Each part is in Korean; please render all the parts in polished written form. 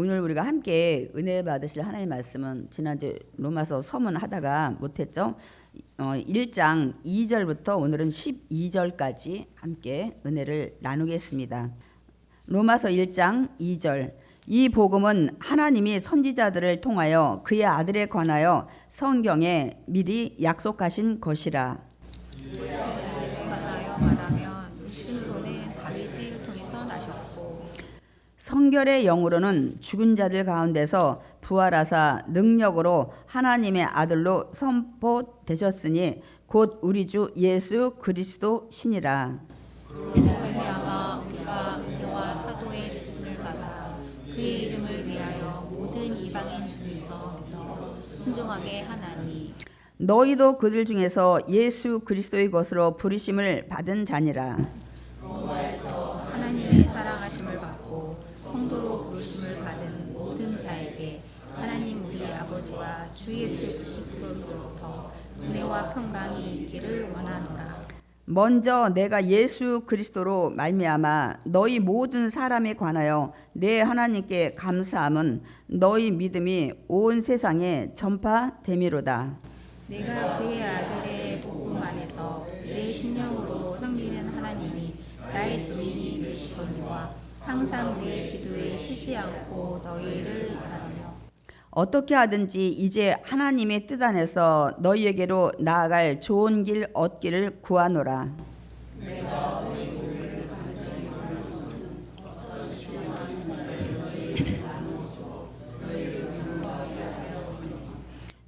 오늘 우리가 함께 은혜 받으실 하나님의 말씀은 지난주 로마서 서문 하다가 못했죠. 1장 2절부터 오늘은 12절까지 함께 은혜를 나누겠습니다. 로마서 1장 2절. 이 복음은 하나님이 선지자들을 통하여 그의 아들에 관하여 성경에 미리 약속하신 것이라. 그의 아들에 관하여 말하면 육신으로는 다윗을 통해서 나셨고 성결의 영으로는 죽은 자들 가운데서 부활하사 능력으로 하나님의 아들로 선포되셨으니 곧 우리 주 예수 그리스도 신이라. 말미암아 우리가 은혜와 사도의 직분을 받아 그의 이름을 위하여 모든 이방인 중에서 믿어 순종하게 하나니 너희도 그들 중에서 예수 그리스도의 것으로 부르심을 받은 자니라. 하나님의 사랑하심을 받고 성도로 부르심을 받은 모든 자에게 하나님 우리 아버지와 주 예수 그리스도로부터 은혜와 평강이 있기를 원하노라. 먼저 내가 예수 그리스도로 말미암아 너희 모든 사람에 관하여 내 하나님께 감사함은 너희 믿음이 온 세상에 전파됨이로다. 내가 그의 아들의 복음 안에서 내 심령으로 섬기는 하나님이 나의 증인이 되시거니와 항상 내 기도에 쉬지 않고 너희를 바라며 어떻게 하든지 이제 하나님의 뜻 안에서 너희에게로 나아갈 좋은 길 얻기를 구하노라.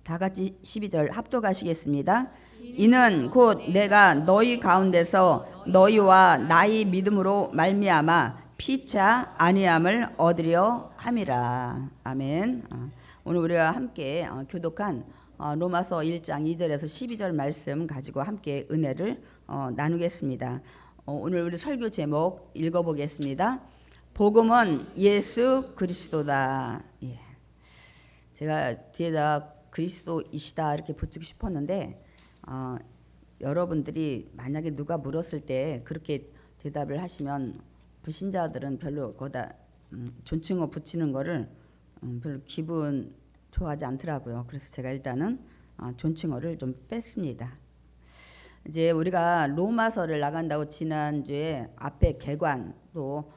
다 같이 12절 합독하시겠습니다. 이는 곧 내가 너희 가운데서 너희와 나의 믿음으로 말미암아 피차 아니함을 얻으려 함이라. 아멘. 오늘 우리가 함께 교독한 로마서 1장 2절에서 12절 말씀 가지고 함께 은혜를 나누겠습니다. 오늘 우리 설교 제목 읽어보겠습니다. 복음은 예수 그리스도다. 예. 제가 뒤에다 그리스도이시다 이렇게 붙이고 싶었는데 여러분들이 만약에 누가 물었을 때 그렇게 대답을 하시면 불신자들은 별로 거기다 존칭어 붙이는 거를 별로 기분 좋아하지 않더라고요. 그래서 제가 일단은 존칭어를 좀 뺐습니다. 이제 우리가 로마서를 나간다고 지난주에 앞에 개관 또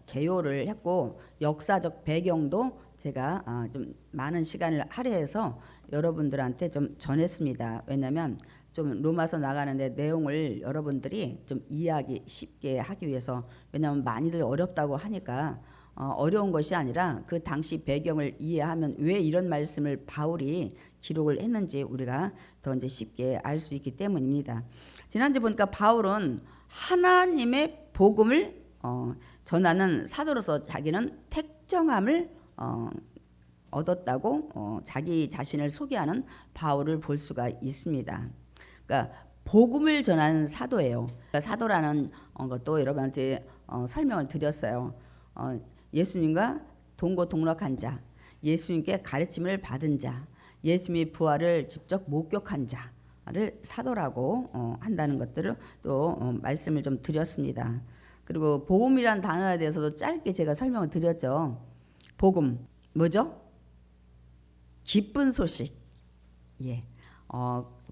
개요를 했고 역사적 배경도 제가 좀 많은 시간을 할애해서 여러분들한테 좀 전했습니다. 왜냐하면 좀 로마서 나가는데 내용을 여러분들이 좀 이해하기 쉽게 하기 위해서, 왜냐하면 많이들 어렵다고 하니까 어려운 것이 아니라 그 당시 배경을 이해하면 왜 이런 말씀을 바울이 기록을 했는지 우리가 더 이제 쉽게 알 수 있기 때문입니다. 지난주 보니까 바울은 하나님의 복음을 전하는 사도로서 자기는 택정함을 얻었다고 자기 자신을 소개하는 바울을 볼 수가 있습니다. 그러니까 복음을 전하는 사도예요. 그러니까 사도라는 것도 여러분한테 설명을 드렸어요. 예수님과 동고동락한 자, 예수님께 가르침을 받은 자, 예수님의 부활을 직접 목격한 자를 사도라고 한다는 것들을 또 말씀을 좀 드렸습니다. 그리고 복음이란 단어에 대해서도 짧게 제가 설명을 드렸죠. 복음 뭐죠? 기쁜 소식. 예.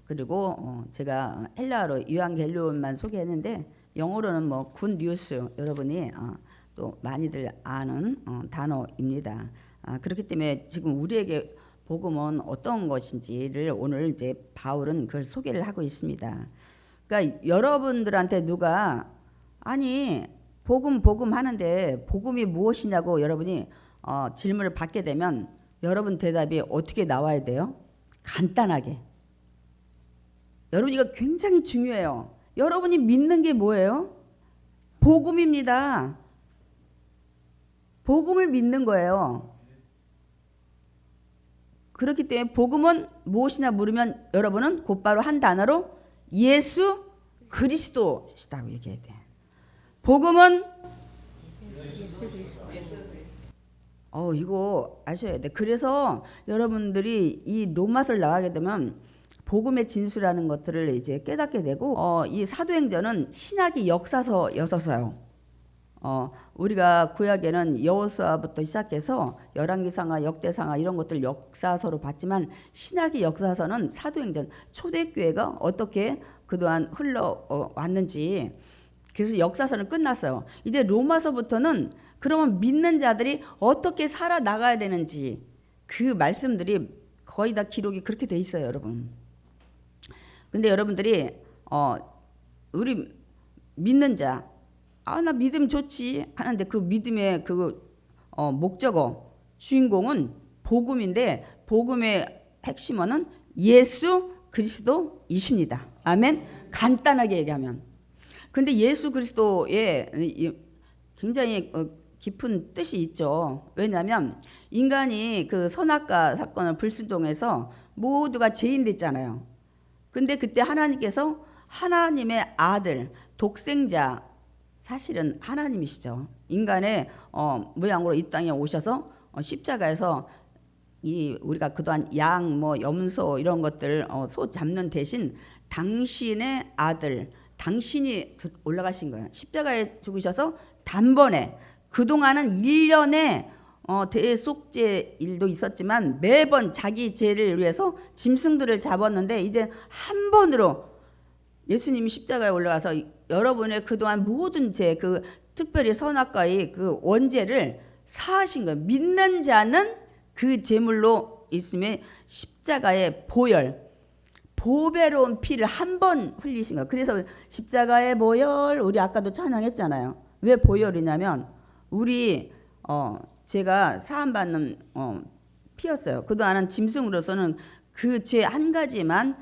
그리고 제가 헬라어로 유앙겔리온만 소개했는데 영어로는 뭐 굿 뉴스, 여러분이 또 많이들 아는 단어입니다. 그렇기 때문에 지금 우리에게 복음은 어떤 것인지를 오늘 이제 바울은 그걸 소개를 하고 있습니다. 그러니까 여러분들한테 누가 아니 복음 하는데 복음이 무엇이냐고 여러분이 질문을 받게 되면 여러분 대답이 어떻게 나와야 돼요? 간단하게. 여러분 이거 굉장히 중요해요. 여러분이 믿는 게 뭐예요? 복음입니다. 복음을 믿는 거예요. 그렇기 때문에 복음은 무엇이냐 물으면 여러분은 곧바로 한 단어로 예수 그리스도시다고 얘기해야 돼. 복음은 예수 그리스도 이거 아셔야 돼. 그래서 여러분들이 이 로마서를 나가게 되면 복음의 진수라는 것들을 이제 깨닫게 되고 이 사도행전은 신학의 역사서여서요. 우리가 구약에는 여호수아부터 시작해서 열왕기상하, 역대상하 이런 것들 역사서로 봤지만 신약의 역사서는 사도행전 초대교회가 어떻게 그동안 흘러왔는지, 그래서 역사서는 끝났어요. 이제 로마서부터는 그러면 믿는 자들이 어떻게 살아나가야 되는지 그 말씀들이 거의 다 기록이 그렇게 돼 있어요, 여러분. 근데 여러분들이 우리 믿는 자, 나 믿음 좋지 하는데 그 믿음의 그 목적어, 주인공은 복음인데 복음의 핵심어는 예수 그리스도이십니다. 아멘. 간단하게 얘기하면. 근데 예수 그리스도에 굉장히 깊은 뜻이 있죠. 왜냐하면 인간이 그 선악과 사건을 불순종해서 모두가 죄인 됐잖아요. 근데 그때 하나님께서 하나님의 아들, 독생자, 사실은 하나님이시죠. 인간의 모양으로 이 땅에 오셔서 십자가에서 우리가 그동안 양, 염소 이런 것들 소 잡는 대신 당신의 아들, 당신이 올라가신 거예요. 십자가에 죽으셔서 단번에, 그동안은 1년에 대속죄 일도 있었지만 매번 자기 죄를 위해서 짐승들을 잡았는데 이제 한 번으로 예수님이 십자가에 올라가서 여러분의 그동안 모든 죄, 그 특별히 선악과의 그 원죄를 사하신 거예요. 믿는 자는 그 제물로 있음에 십자가의 보배로운 피를 한 번 흘리신 거예요. 그래서 십자가의 보혈, 우리 아까도 찬양했잖아요. 왜 보혈이냐면 우리 제가 사함받는 피였어요. 그동안은 짐승으로서는 그 죄 한 가지만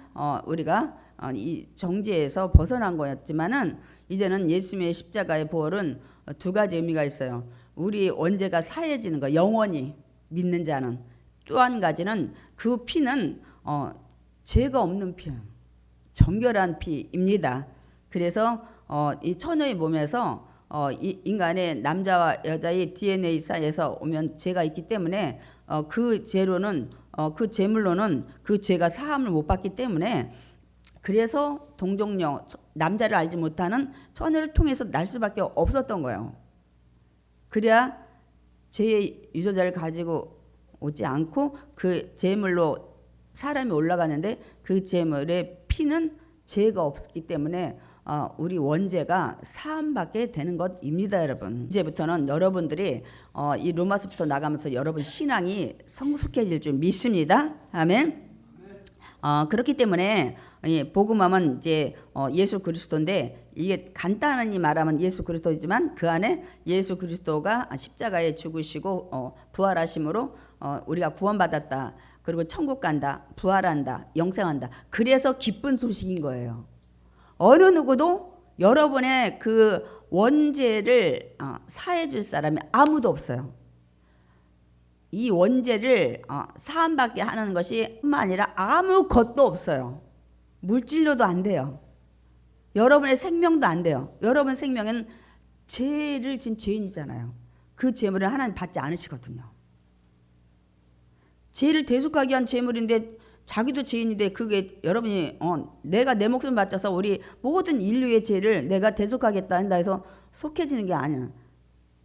우리가 이 정죄에서 벗어난 거였지만은 이제는 예수님의 십자가의 보혈은 두 가지 의미가 있어요. 우리 원죄가 사해지는 거, 영원히 믿는 자는. 또 한 가지는 그 피는 죄가 없는 피예요. 정결한 피입니다. 그래서 이 처녀의 몸에서 이 인간의 남자와 여자의 DNA 사이에서 오면 죄가 있기 때문에 그 죄로는 그 제물로는 그 죄가 사함을 못 받기 때문에, 그래서 동정녀, 남자를 알지 못하는 처녀를 통해서 날 수밖에 없었던 거예요. 그래야 죄의 유전자를 가지고 오지 않고 그 제물로 사람이 올라가는데 그 제물의 피는 죄가 없기 때문에 우리 원죄가 사함받게 되는 것입니다, 여러분. 이제부터는 여러분들이 이 로마서부터 나가면서 여러분 신앙이 성숙해질 줄 믿습니다. 아멘. 그렇기 때문에 복음하면 이제 예수 그리스도인데, 이게 간단히 말하면 예수 그리스도이지만 그 안에 예수 그리스도가 십자가에 죽으시고 부활하심으로 우리가 구원받았다. 그리고 천국 간다, 부활한다, 영생한다. 그래서 기쁜 소식인 거예요. 어느 누구도 여러분의 그 원죄를 사해 줄 사람이 아무도 없어요. 이 원죄를 사함받게 하는 것이 뿐만 아니라 아무것도 없어요. 물질로도 안 돼요. 여러분의 생명도 안 돼요. 여러분 생명은 죄를 진 죄인이잖아요. 그 죄물을 하나님 받지 않으시거든요. 죄를 대속하기 위한 죄물인데 자기도 죄인인데 그게 여러분이 내가 내 목숨 바쳐서 우리 모든 인류의 죄를 내가 대속하겠다 한다 해서 속해지는 게 아니야.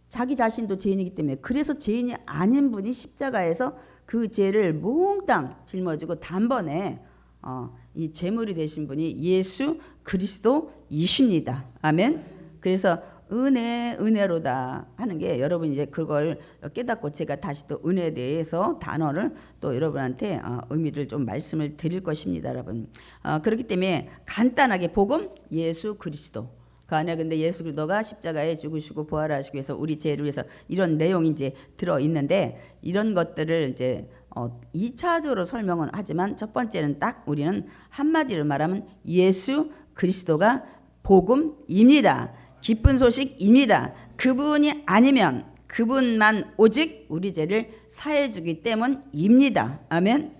자기 자신도 죄인이기 때문에. 그래서 죄인이 아닌 분이 십자가에서 그 죄를 몽땅 짊어지고 단번에 이 제물이 되신 분이 예수 그리스도이십니다. 아멘. 그래서 은혜로다 하는 게, 여러분 이제 그걸 깨닫고 제가 다시 또 은혜에 대해서 단어를 또 여러분한테 의미를 좀 말씀을 드릴 것입니다, 여러분. 그렇기 때문에 간단하게 복음, 예수 그리스도. 그 안에 근데 예수 그리스도가 십자가에 죽으시고 부활하시기 위해서 우리 죄를 위해서 이런 내용이 이제 들어 있는데, 이런 것들을 이제 2차적으로 설명은 하지만 첫 번째는 딱 우리는 한마디로 말하면 예수 그리스도가 복음입니다. 기쁜 소식입니다. 그분이 아니면 그분만 오직 우리 죄를 사해 주기 때문입니다. 아멘.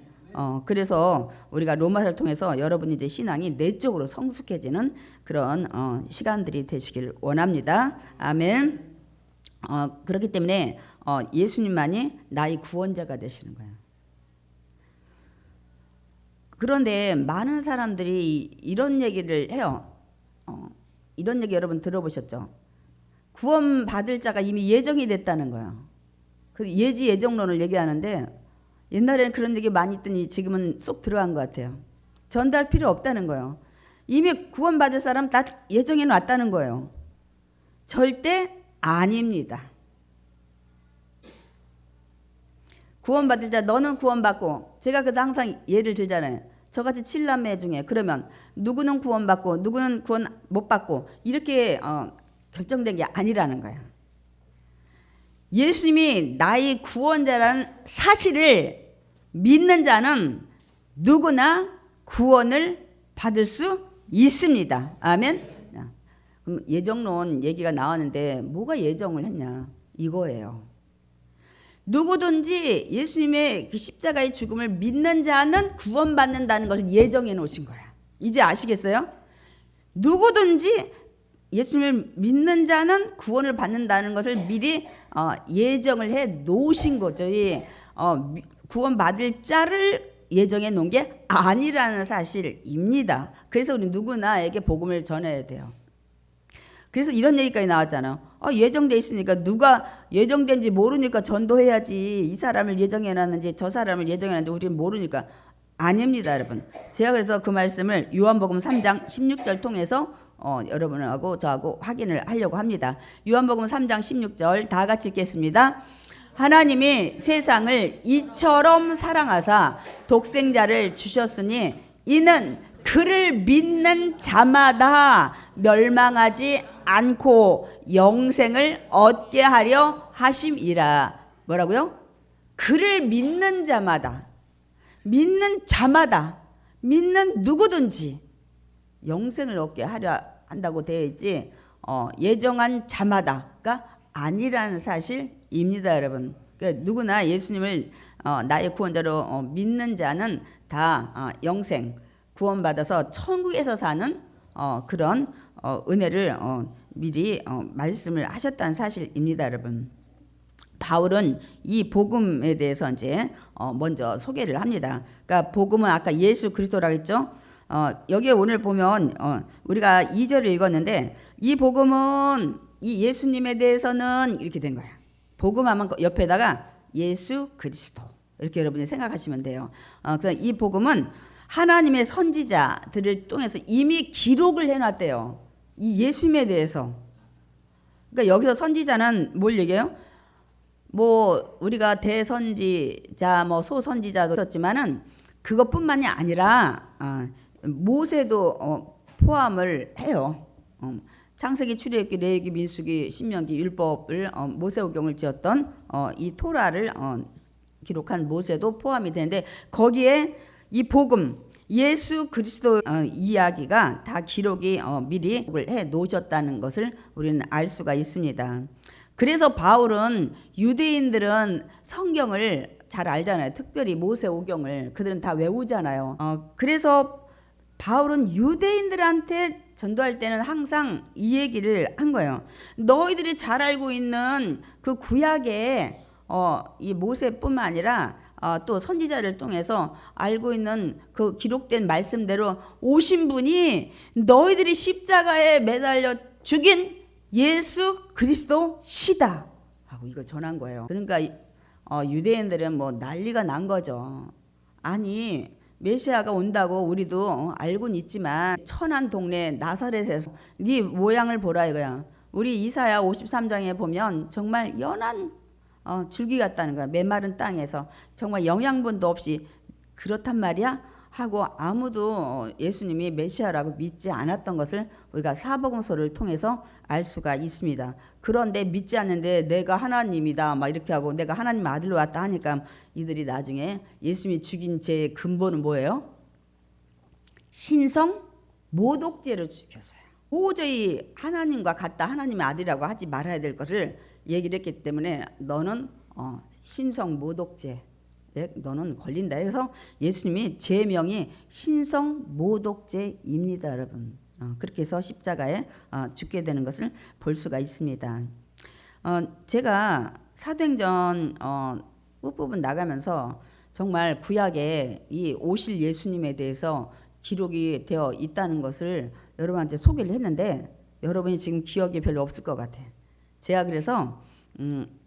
그래서 우리가 로마서를 통해서 여러분이 이제 신앙이 내적으로 성숙해지는 그런 시간들이 되시길 원합니다. 아멘. 그렇기 때문에 예수님만이 나의 구원자가 되시는 거예요. 그런데 많은 사람들이 이런 얘기를 해요. 이런 얘기 여러분 들어보셨죠? 구원 받을 자가 이미 예정이 됐다는 거예요. 그 예지 예정론을 얘기하는데 옛날에는 그런 얘기 많이 있더니 지금은 쏙 들어간 것 같아요. 전달 필요 없다는 거예요. 이미 구원 받을 사람 다 예정해 놨다는 거예요. 절대 아닙니다. 구원받을 자 너는 구원받고, 제가 그래서 항상 예를 들잖아요. 저같이 7남매 중에 그러면 누구는 구원받고 누구는 구원 못 받고 이렇게 결정된 게 아니라는 거예요. 예수님이 나의 구원자라는 사실을 믿는 자는 누구나 구원을 받을 수 있습니다. 아멘. 그럼 예정론 얘기가 나왔는데 뭐가 예정을 했냐 이거예요. 누구든지 예수님의 그 십자가의 죽음을 믿는 자는 구원받는다는 것을 예정해 놓으신 거야. 이제 아시겠어요? 누구든지 예수님을 믿는 자는 구원을 받는다는 것을 미리 예정을 해 놓으신 거죠. 구원받을 자를 예정해 놓은 게 아니라는 사실입니다. 그래서 우리 누구나에게 복음을 전해야 돼요. 그래서 이런 얘기까지 나왔잖아요. 예정돼 있으니까 누가 예정된지 모르니까 전도해야지. 이 사람을 예정해놨는지 저 사람을 예정해놨는지 우리는 모르니까. 아닙니다, 여러분. 제가 그래서 그 말씀을 요한복음 3장 16절 통해서 여러분하고 저하고 확인을 하려고 합니다. 요한복음 3장 16절 다 같이 읽겠습니다. 하나님이 세상을 이처럼 사랑하사 독생자를 주셨으니 이는 그를 믿는 자마다 멸망하지 않고 영생을 얻게 하려 하심이라. 뭐라고요? 그를 믿는 자마다, 믿는 자마다, 믿는 누구든지 영생을 얻게 하려 한다고 되어 있지 예정한 자마다가 아니라는 사실입니다, 여러분. 그러니까 누구나 예수님을 나의 구원자로 믿는 자는 다 영생, 구원받아서 천국에서 사는 그런 은혜를 미리 말씀을 하셨다는 사실입니다, 여러분. 바울은 이 복음에 대해서 이제 먼저 소개를 합니다. 그러니까 복음은 아까 예수 그리스도라고 했죠. 여기에 오늘 보면 우리가 2절을 읽었는데 이 복음은 이 예수님에 대해서는 이렇게 된 거야. 복음하면 옆에다가 예수 그리스도 이렇게 여러분이 생각하시면 돼요. 그래서 이 복음은 하나님의 선지자들을 통해서 이미 기록을 해놨대요. 이 예수님에 대해서. 그러니까 여기서 선지자는 뭘 얘기해요? 뭐 우리가 대선지자, 뭐 소선지자도 있었지만은 그것뿐만이 아니라 모세도 포함을 해요. 창세기, 출애굽기, 레위기, 민수기, 신명기, 율법을 모세오경을 지었던 이 토라를 기록한 모세도 포함이 되는데 거기에 이 복음 예수 그리스도 이야기가 다 기록이 미리 해 놓으셨다는 것을 우리는 알 수가 있습니다. 그래서 바울은 유대인들은 성경을 잘 알잖아요. 특별히 모세오경을 그들은 다 외우잖아요. 그래서 바울은 유대인들한테 전도할 때는 항상 이 얘기를 한 거예요. 너희들이 잘 알고 있는 그 구약에 이 모세뿐만 아니라 또 선지자를 통해서 알고 있는 그 기록된 말씀대로 오신 분이 너희들이 십자가에 매달려 죽인 예수 그리스도시다 하고 이걸 전한 거예요. 그러니까 유대인들은 뭐 난리가 난 거죠. 아니 메시아가 온다고 우리도 알고는 있지만 천한 동네 나사렛에서 네 모양을 보라 이거야. 우리 이사야 53장에 보면 정말 연한 줄기 같다는 거야. 메마른 땅에서 정말 영양분도 없이 그렇단 말이야 하고 아무도 예수님이 메시아라고 믿지 않았던 것을 우리가 사복음서를 통해서 알 수가 있습니다. 그런데 믿지 않는데 내가 하나님이다 막 이렇게 하고 내가 하나님 아들로 왔다 하니까 이들이 나중에 예수님이 죽인 죄의 근본은 뭐예요? 신성 모독죄를 죽였어요. 도저히 하나님과 같다 하나님의 아들이라고 하지 말아야 될 것을 얘기를 했기 때문에 너는 신성 모독죄 너는 걸린다 해서 예수님이 제명이 신성 모독죄입니다, 여러분. 그렇게 해서 십자가에 죽게 되는 것을 볼 수가 있습니다. 제가 사도행전 끝부분 나가면서 정말 구약에 이 오실 예수님에 대해서 기록이 되어 있다는 것을 여러분한테 소개를 했는데 여러분이 지금 기억이 별로 없을 것 같아요. 제가 그래서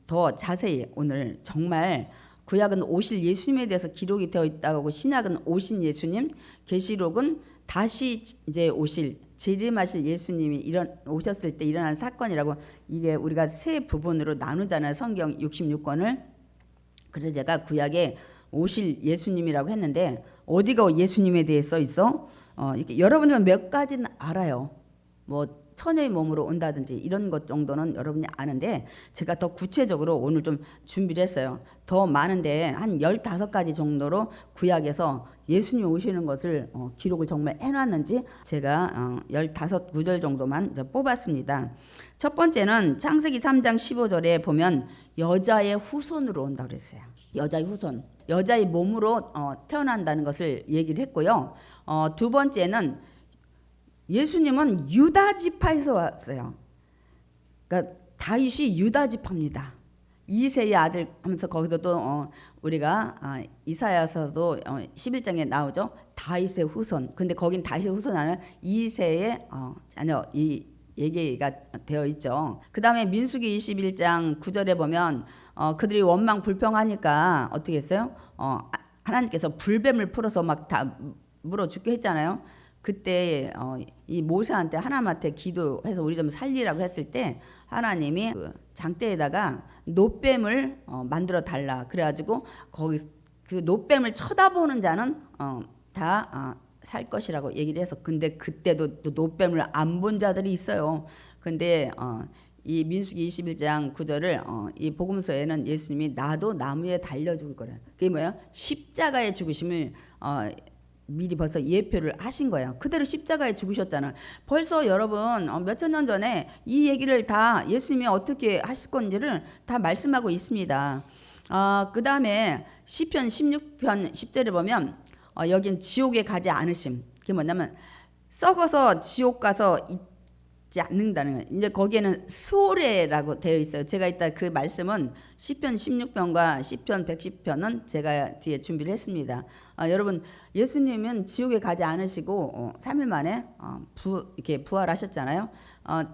더 자세히 오늘 정말 구약은 오실 예수님에 대해서 기록이 되어 있다고, 신약은 오신 예수님, 계시록은 다시 이제 오실 재림하실 예수님이 오셨을 때 일어난 사건이라고, 이게 우리가 세 부분으로 나누잖아요. 성경 66권을. 그래서 제가 구약에 오실 예수님이라고 했는데 어디가 예수님에 대해 써 있어? 이렇게 여러분은 몇 가지는 알아요. 뭐 처녀의 몸으로 온다든지 이런 것 정도는 여러분이 아는데, 제가 더 구체적으로 오늘 좀 준비를 했어요. 더 많은데 한 15가지 정도로 구약에서 예수님 오시는 것을 기록을 정말 해놨는지 제가 15구절 정도만 뽑았습니다. 첫 번째는 창세기 3장 15절에 보면 여자의 후손으로 온다고 그랬어요. 여자의 후손, 여자의 몸으로 태어난다는 것을 얘기를 했고요. 두 번째는 예수님은 유다 지파에서 왔어요. 그러니까 다윗이 유다 지파입니다. 이새의 아들 하면서 거기도 또 우리가 이사야서도 11장에 나오죠. 다윗의 후손. 근데 거긴 다윗의 후손 아니라 이새의 자녀, 이 얘기가 되어 있죠. 그 다음에 민수기 21장 9절에 보면 그들이 원망 불평하니까 어떻게 했어요? 하나님께서 불뱀을 풀어서 막 다 물어 죽게 했잖아요. 그때 이 모세한테 하나님한테 기도해서 우리 좀 살리라고 했을 때 하나님이 그 장대에다가 노뱀을 만들어 달라 그래가지고 거기 그 노뱀을 쳐다보는 자는 다 살 것이라고 얘기를 해서, 근데 그때도 또 노뱀을 안 본 자들이 있어요. 근데 이 민수기 21장 9절을 이 복음서에는 예수님이 나도 나무에 달려 죽을 거래. 그게 뭐야? 십자가의 죽으심을 미리 벌써 예표를 하신 거예요. 그대로 십자가에 죽으셨잖아요. 벌써 여러분 몇천 년 전에 이 얘기를 다 예수님이 어떻게 하실 건지를 다 말씀하고 있습니다. 그 다음에 시편 16편 10절에 보면 여긴 지옥에 가지 않으심. 그게 뭐냐면 썩어서 지옥 가서 있지 않는다는 거예요. 이제 거기에는 수호래라고 되어 있어요. 제가 이따 그 말씀은 시편 16편과 시편 110편은 제가 뒤에 준비를 했습니다. 여러분 예수님은 지옥에 가지 않으시고 3일 만에 이렇게 부활하셨잖아요.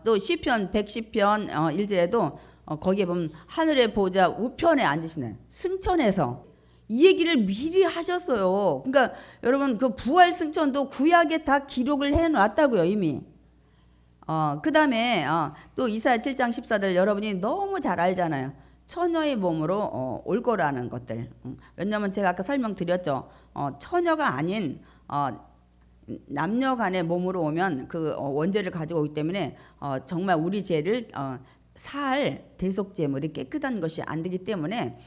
또 시편 110편 1절에도 거기에 보면 하늘의 보좌 우편에 앉으시네. 승천해서 이 얘기를 미리 하셨어요. 그러니까 여러분 그 부활 승천도 구약에 다 기록을 해놨다고요 이미. 그 다음에 또 이사야 7장 14절 여러분이 너무 잘 알잖아요. 처녀의 몸으로 올 거라는 것들. 왜냐하면 제가 아까 설명드렸죠. 처녀가 아닌 남녀 간의 몸으로 오면 그 원죄를 가지고 오기 때문에 정말 우리 죄를 살 대속제물이 깨끗한 것이 안 되기 때문에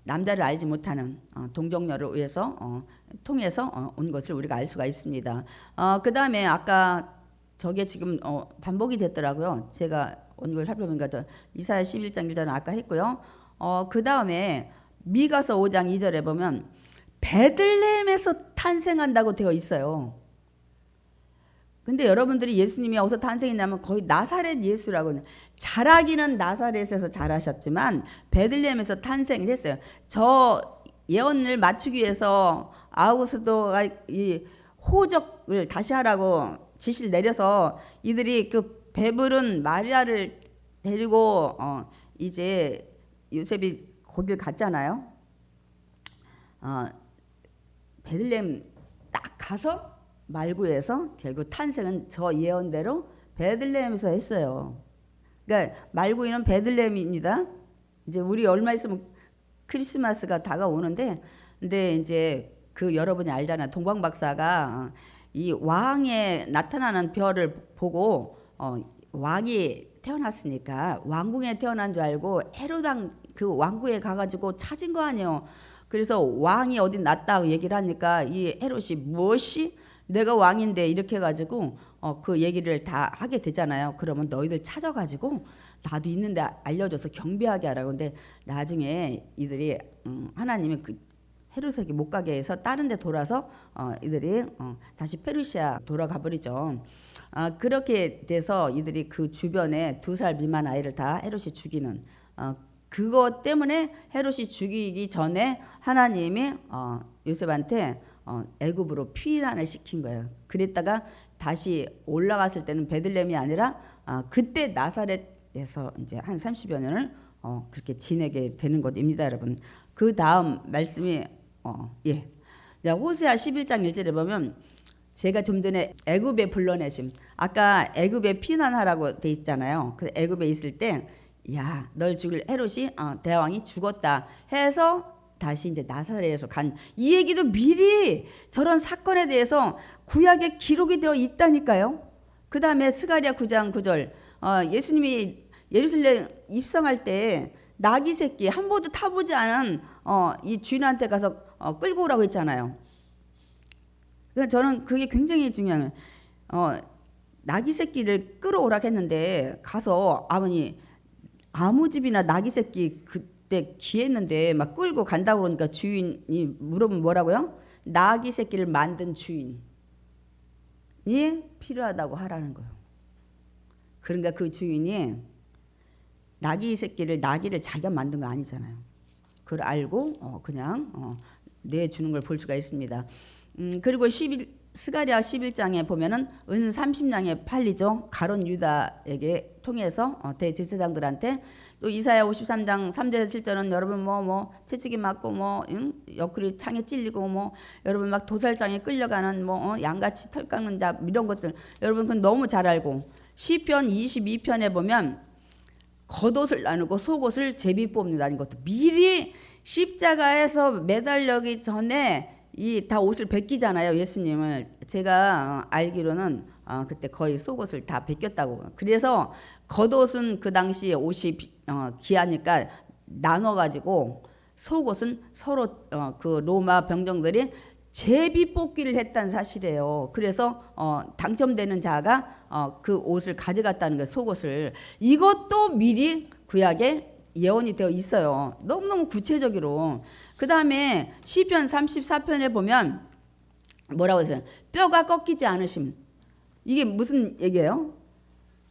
남자를 알지 못하는 동정녀를 위해서 통해서 온 것을 우리가 알 수가 있습니다. 그 다음에 아까 저게 지금 반복이 됐더라고요. 제가 온 걸 살펴보니까 이사야 11장 1절은 아까 했고요. 그 다음에 미가서 5장 2절에 보면 베들레헴에서 탄생한다고 되어 있어요. 근데 여러분들이 예수님이 어디서 탄생했냐면 거의 나사렛 예수라고. 자라기는 나사렛에서 자라셨지만 베들레헴에서 탄생을 했어요. 저 예언을 맞추기 위해서 아우구스도가 이 호적을 다시 하라고 지시를 내려서 이들이 그 배부른 마리아를 데리고 이제 요셉이 거길 갔잖아요. 베들레헴 딱 가서 말구에서 결국 탄생은 저 예언대로 베들레헴에서 했어요. 그러니까 말구이는 베들레헴입니다. 이제 우리 얼마 있으면 크리스마스가 다가오는데, 근데 이제 그 여러분이 알잖아요. 동방 박사가 이 왕의 나타나는 별을 보고 왕이 태어났으니까 왕궁에 태어난 줄 알고 헤로당 그 왕궁에 가가지고 찾은 거 아니에요. 그래서 왕이 어디 났다고 얘기를 하니까 이 헤롯이 무엇이 내가 왕인데 이렇게 해가지고 그 얘기를 다 하게 되잖아요. 그러면 너희들 찾아가지고 나도 있는데 알려줘서 경배하게 하라고. 근데 나중에 이들이 하나님이 그 헤롯에게 못 가게 해서 다른 데 돌아서 이들이 다시 페르시아 돌아가 버리죠. 그렇게 돼서 이들이 그 주변에 2살 미만 아이를 다 헤롯이 죽이는, 그것 때문에 헤롯이 죽이기 전에 하나님이 요셉한테 애굽으로 피난을 시킨 거예요. 그랬다가 다시 올라갔을 때는 베들레헴이 아니라 그때 나사렛 에서 이제 한 30여 년을 그렇게 지내게 되는 것입니다, 여러분. 그 다음 말씀이 예. 자, 호세아 11장 1절에 보면 제가 좀 전에 애굽에 불러내심. 아까 애굽에 피난하라고 돼 있잖아요. 그 애굽에 있을 때 야, 널 죽일 헤롯이 대왕이 죽었다 해서 다시 이제 나사렛에서 간 이 얘기도 미리 저런 사건에 대해서 구약에 기록이 되어 있다니까요. 그 다음에 스가랴 9장 9절 예수님이 예루살렘 입성할 때 나귀 새끼 한 번도 타보지 않은 이 주인한테 가서 끌고 오라고 했잖아요. 그래서 저는 그게 굉장히 중요해요. 나귀 새끼를 끌어오라고 했는데 가서 아버니 아무 집이나 나귀 새끼 그때 귀했는데 막 끌고 간다고 그러니까 주인이 물어보면 뭐라고요? 나귀 새끼를 만든 주인이 필요하다고 하라는 거예요. 그러니까 그 주인이 나귀를 자기가 만든 거 아니잖아요. 그걸 알고 그냥 내주는 걸 볼 수가 있습니다. 그리고 스가랴 11장에 보면은 은 30냥에 팔리죠. 가론 유다에게 통해서 대제사장들한테. 또 이사야 53장 3절에서 7절은 여러분 채찍이 맞고 옆구리 창에 찔리고 여러분 막 도살장에 끌려가는 양같이 털 깎는 자 이런 것들 여러분 그건 너무 잘 알고. 시편 22편에 보면 겉옷을 나누고 속옷을 제비 뽑는다는 것도 미리 십자가에서 매달려기 전에 이 다 옷을 벗기잖아요. 예수님을 제가 알기로는 그때 거의 속옷을 다 벗겼다고. 그래서 겉옷은 그 당시에 옷이 귀하니까 나눠가지고 속옷은 서로 그 로마 병정들이 제비 뽑기를 했다는 사실이에요. 그래서 당첨되는 자가 그 옷을 가져갔다는 거예요. 속옷을. 이것도 미리 구약에 예언이 되어 있어요. 너무너무 구체적으로. 그 다음에 시편 34편에 보면 뭐라고 했어요? 뼈가 꺾이지 않으심. 이게 무슨 얘기예요?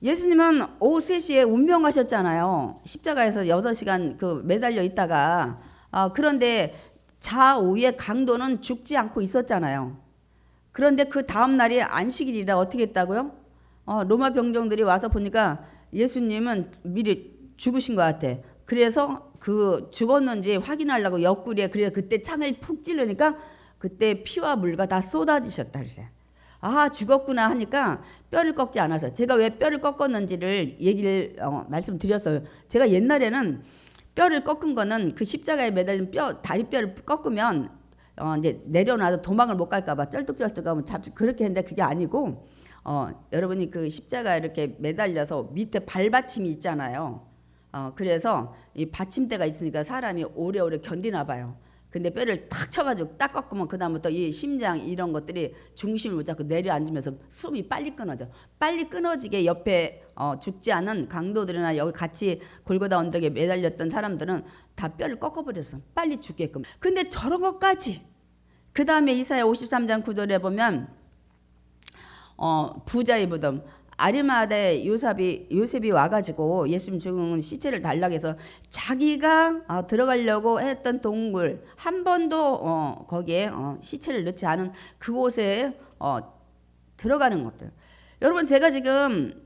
예수님은 오후 3시에 운명하셨잖아요. 십자가에서 8시간 그 매달려 있다가 그런데 좌우의 강도는 죽지 않고 있었잖아요. 그런데 그 다음 날이 안식일이라 어떻게 했다고요? 로마 병정들이 와서 보니까 예수님은 미리 죽으신 것 같아. 그래서 그 죽었는지 확인하려고 옆구리에 그래서 그때 창을 푹 찔르니까 그때 피와 물과 다 쏟아지셨다 그랬어요. 죽었구나 하니까 뼈를 꺾지 않아서 제가 왜 뼈를 꺾었는지를 얘기를 말씀드렸어요. 제가 옛날에는 뼈를 꺾은 거는 그 십자가에 매달린 다리뼈를 꺾으면 이제 내려놔도 도망을 못 갈까봐 쩔뚝쩔뚝하면 그렇게 했는데 그게 아니고 여러분이 그 십자가 이렇게 매달려서 밑에 발받침이 있잖아요. 그래서 이 받침대가 있으니까 사람이 오래오래 견디나 봐요. 근데 뼈를 탁 쳐가지고 딱 꺾으면 그다음부터 이 심장 이런 것들이 중심을 못 잡고 내려앉으면서 숨이 빨리 끊어져. 빨리 끊어지게 옆에 죽지 않은 강도들이나 여기 같이 골고다 언덕에 매달렸던 사람들은 다 뼈를 꺾어버렸어. 빨리 죽게끔. 근데 저런 것까지 그 다음에 이사야 53장 9절에 보면 부자의 무덤 아리마대 요셉이 와가지고 예수님 죽은 시체를 달라고 해서 자기가 들어가려고 했던 동굴 한 번도 거기에 시체를 넣지 않은 그곳에 들어가는 것들. 여러분 제가 지금